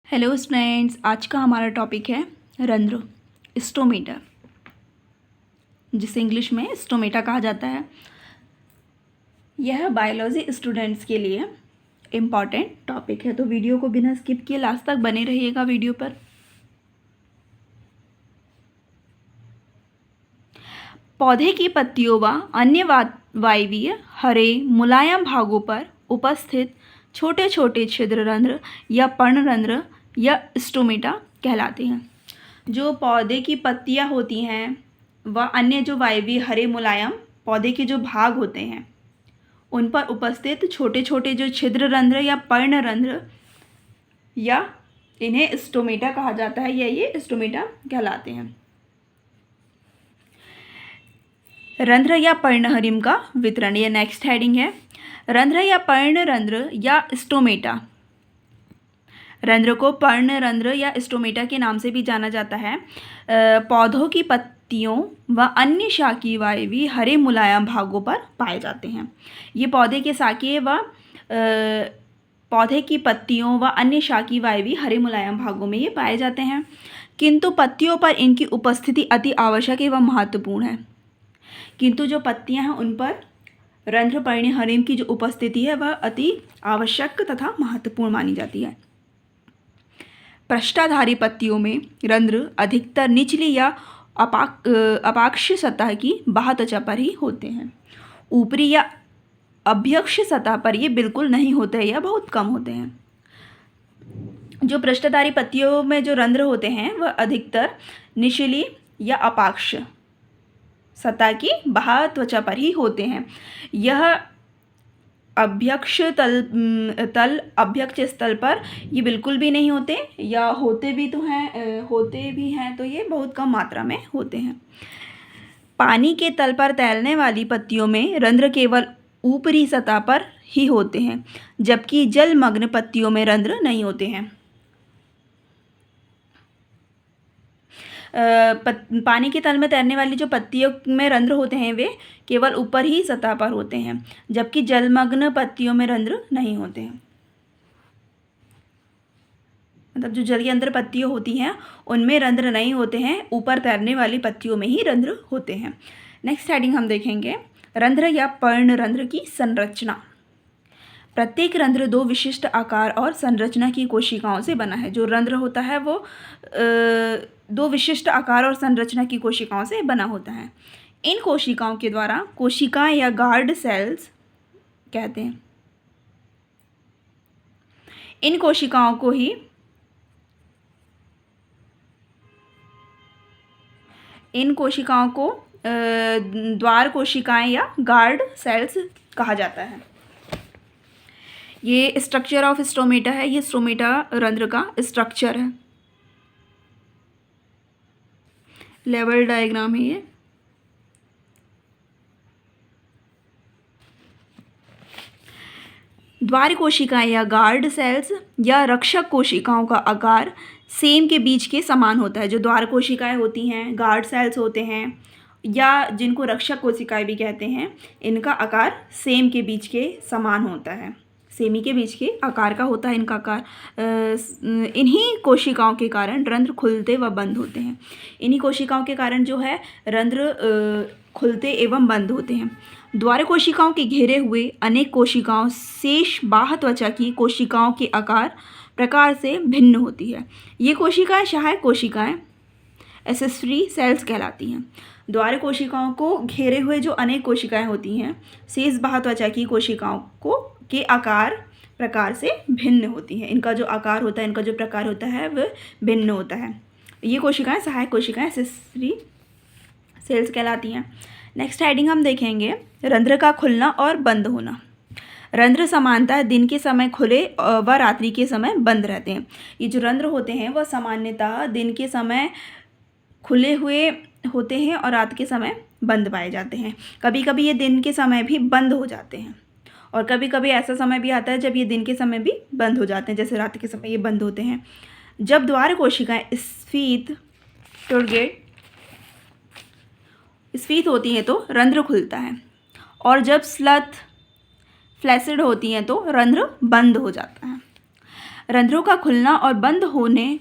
Hello friends, आज का हमारा टॉपिक है रंध्र, स्टोमेटा, जिसे इंग्लिश में स्टोमेटा कहा जाता है। यह बायोलॉजी स्टूडेंट्स के लिए इम्पॉर्टेंट टॉपिक है, तो वीडियो को बिना स्किप किए लास्ट तक बने रहिएगा वीडियो पर। पौधे की पत्तियों व अन्य वायवीय हरे मुलायम भागों पर उपस्थित छोटे छोटे छिद्र रंध्र या पर्णरंध्र या स्टोमेटा कहलाते हैं। जो पौधे की पत्तियां होती हैं व अन्य जो वायवीय हरे मुलायम पौधे के जो भाग होते हैं उन पर उपस्थित छोटे छोटे जो छिद्र रंध्र या पर्णरंध्र या इन्हें स्टोमेटा कहा जाता है, या ये स्टोमेटा कहलाते हैं। रंध्र या पर्णहरिम का वितरण, ये नेक्स्ट हेडिंग है। रंध्र या पर्णरंध्र या स्टोमेटा। रंध्र को पर्णरंध्र या स्टोमेटा के नाम से भी जाना जाता है। पौधों की पत्तियों व अन्य शाकीय वायवीय हरे मुलायम भागों पर पाए जाते हैं। ये पौधे के शाकीय व पौधे की पत्तियों व अन्य शाकीय वायवीय हरे मुलायम भागों में ये पाए जाते हैं, किंतु पत्तियों पर इनकी उपस्थिति अति आवश्यक एवं महत्वपूर्ण है। किंतु जो पत्तियां हैं उन पर रंध्र पर्णहरिम की जो उपस्थिति है वह अति आवश्यक तथा महत्वपूर्ण मानी जाती है। पृष्ठाधारी पत्तियों में रंध्र अधिकतर निचली या अपाक्ष सतह की बाह्य त्वचा पर ही होते हैं। ऊपरी या अभ्यक्ष सतह पर ये बिल्कुल नहीं होते या बहुत कम होते हैं। जो पृष्ठधारी पत्तियों में जो रंध्र होते हैं वह अधिकतर निचली या अपाक्ष सतह की बाह्य त्वचा पर ही होते हैं। यह अभ्यक्ष अभ्यक्ष स्थल पर ये बिल्कुल भी नहीं होते, या होते भी हैं तो ये बहुत कम मात्रा में होते हैं। पानी के तल पर तैरने वाली पत्तियों में रंध्र केवल ऊपरी सतह पर ही होते हैं, जबकि जलमग्न पत्तियों में रंध्र नहीं होते हैं। पानी के तल में तैरने वाली जो पत्तियों में रंध्र होते हैं वे केवल ऊपर ही सतह पर होते हैं, जबकि जलमग्न पत्तियों में रंध्र नहीं होते हैं। मतलब जो जल के अंदर पत्तियां होती हैं उनमें रंध्र नहीं होते हैं, ऊपर तैरने वाली पत्तियों में ही रंध्र होते हैं। नेक्स्ट हेडिंग हम देखेंगे रंध्र या पर्णरंध्र की संरचना। प्रत्येक रंध्र दो विशिष्ट आकार और संरचना की कोशिकाओं से बना है। जो रंध्र होता है वो दो विशिष्ट आकार और संरचना की कोशिकाओं से बना होता है। इन कोशिकाओं के द्वारा कोशिकाएं या गार्ड सेल्स कहते हैं। इन कोशिकाओं को ही द्वार कोशिकाएं या गार्ड सेल्स कहा जाता है। ये स्ट्रक्चर ऑफ स्टोमेटा है, ये स्टोमेटा रंध्र का स्ट्रक्चर है। लेवल डायग्राम है ये। द्वार कोशिकाएं या गार्ड सेल्स या रक्षक कोशिकाओं का आकार सेम के बीज के समान होता है। जो द्वार कोशिकाएं होती हैं, गार्ड सेल्स होते हैं, या जिनको रक्षक कोशिकाएं भी कहते हैं, इनका आकार सेम के बीज के समान होता है। सेमी के बीच के आकार का होता है इनका आकार। इन्हीं कोशिकाओं के कारण रंध्र खुलते व बंद होते हैं। इन्हीं कोशिकाओं के कारण जो है रंध्र खुलते एवं बंद होते हैं। द्वार कोशिकाओं के घेरे हुए अनेक कोशिकाओं शेष बाह्य त्वचा की कोशिकाओं के आकार प्रकार से भिन्न होती है। ये कोशिकाएं सहायक कोशिकाएं एसेसरी सेल्स कहलाती हैं। द्वार कोशिकाओं को घेरे हुए जो अनेक कोशिकाएं होती हैं शेष बाह्य त्वचा की कोशिकाओं के आकार प्रकार से भिन्न होती हैं। इनका जो आकार होता है, इनका जो प्रकार होता है वह भिन्न होता है। ये कोशिकाएं सहायक कोशिकाएं एसेसरी सेल्स कहलाती हैं। नेक्स्ट हेडिंग हम देखेंगे रंध्र का खुलना और बंद होना। रंध्र सामान्यतः दिन के समय खुले व रात्रि के समय बंद रहते हैं। ये जो रंध्र होते हैं वह सामान्यतः दिन के समय खुले हुए होते हैं और रात के समय बंद पाए जाते हैं। कभी कभी ये दिन के समय भी बंद हो जाते हैं, और कभी कभी ऐसा समय भी आता है जब ये दिन के समय भी बंद हो जाते हैं, जैसे रात के समय ये बंद होते हैं। जब द्वार कोशिकाएं स्फीत होती हैं तो रंध्र खुलता है, और जब फ्लैसिड होती हैं तो रंध्र बंद हो जाता है। रंध्रों का खुलना और बंद होने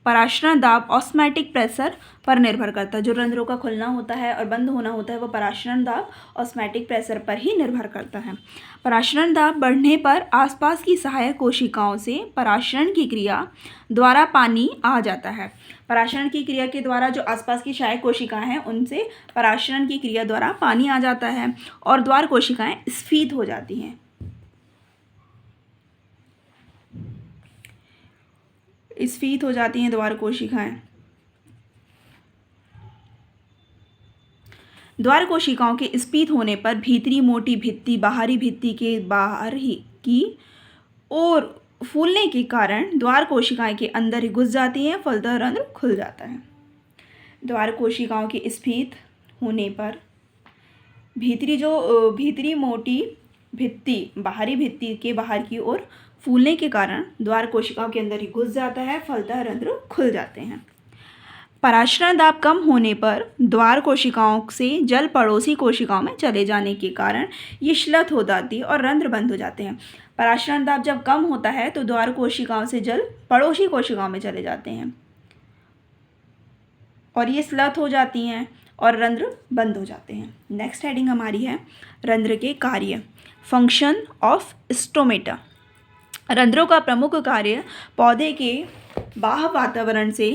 पराशरण दाब ऑस्मैटिक प्रेशर पर निर्भर करता है। जो रंध्रों का खुलना होता है और बंद होना होता है वो पराशरण दाब ऑस्मैटिक प्रेशर पर ही निर्भर करता है। पराशरण दाब बढ़ने पर आसपास की सहायक कोशिकाओं से पराशरण की क्रिया द्वारा पानी आ जाता है। पराशरण की क्रिया के द्वारा जो आसपास की सहायक कोशिकाएं हैं उनसे पराशरण की क्रिया द्वारा पानी आ जाता है और द्वार कोशिकाएं स्फीत हो जाती हैं। स्फीत हो जाती हैं द्वार कोशिकाएं। द्वार कोशिकाओं के स्फीत होने पर भीतरी मोटी भित्ति बाहरी भित्ति के बाहर ही की ओर फूलने के कारण द्वार कोशिकाएं के अंदर ही घुस जाती हैं, फलतः रंध्र खुल जाता है। द्वार कोशिकाओं के स्फीत होने पर भीतरी मोटी भित्ति बाहरी भित्ति के बाहर की ओर फूलने के कारण द्वार कोशिकाओं के अंदर ही घुस जाता है, फलतः रंध्र खुल जाते हैं। पराशरण दाब कम होने पर द्वार कोशिकाओं से जल पड़ोसी कोशिकाओं में चले जाने के कारण ये श्लथ हो जाती है और रंध्र बंद हो जाते हैं। पराशरण दाब जब कम होता है तो द्वार कोशिकाओं से जल पड़ोसी कोशिकाओं में चले जाते हैं और ये श्लथ हो जाती हैं और रंध्र बंद हो जाते हैं। नेक्स्ट हेडिंग हमारी है रंध्र के कार्य, फंक्शन ऑफ स्टोमेटा। रंध्रों का प्रमुख कार्य पौधे के बाह्य वातावरण से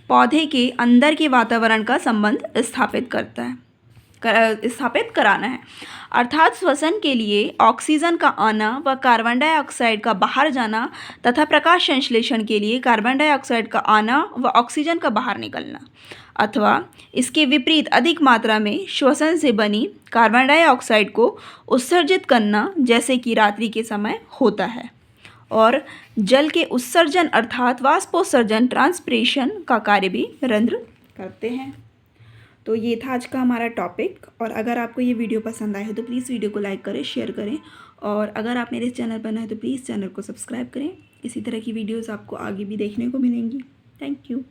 पौधे के अंदर के वातावरण का संबंध स्थापित कराना है। अर्थात श्वसन के लिए ऑक्सीजन का आना व कार्बन डाइऑक्साइड का बाहर जाना तथा प्रकाश संश्लेषण के लिए कार्बन डाइऑक्साइड का आना व ऑक्सीजन का बाहर निकलना, अथवा इसके विपरीत अधिक मात्रा में श्वसन से बनी कार्बन डाइऑक्साइड को उत्सर्जित करना, जैसे कि रात्रि के समय होता है। और जल के उत्सर्जन अर्थात वाष्पोत्सर्जन ट्रांसपिरेशन का कार्य भी रंध्र करते हैं। तो ये था आज का हमारा टॉपिक, और अगर आपको ये वीडियो पसंद आए तो प्लीज़ वीडियो को लाइक करें, शेयर करें, और अगर आप मेरे चैनल पर नए हैं तो प्लीज़ चैनल को सब्सक्राइब करें। इसी तरह की वीडियोस आपको आगे भी देखने को मिलेंगी। Thank you.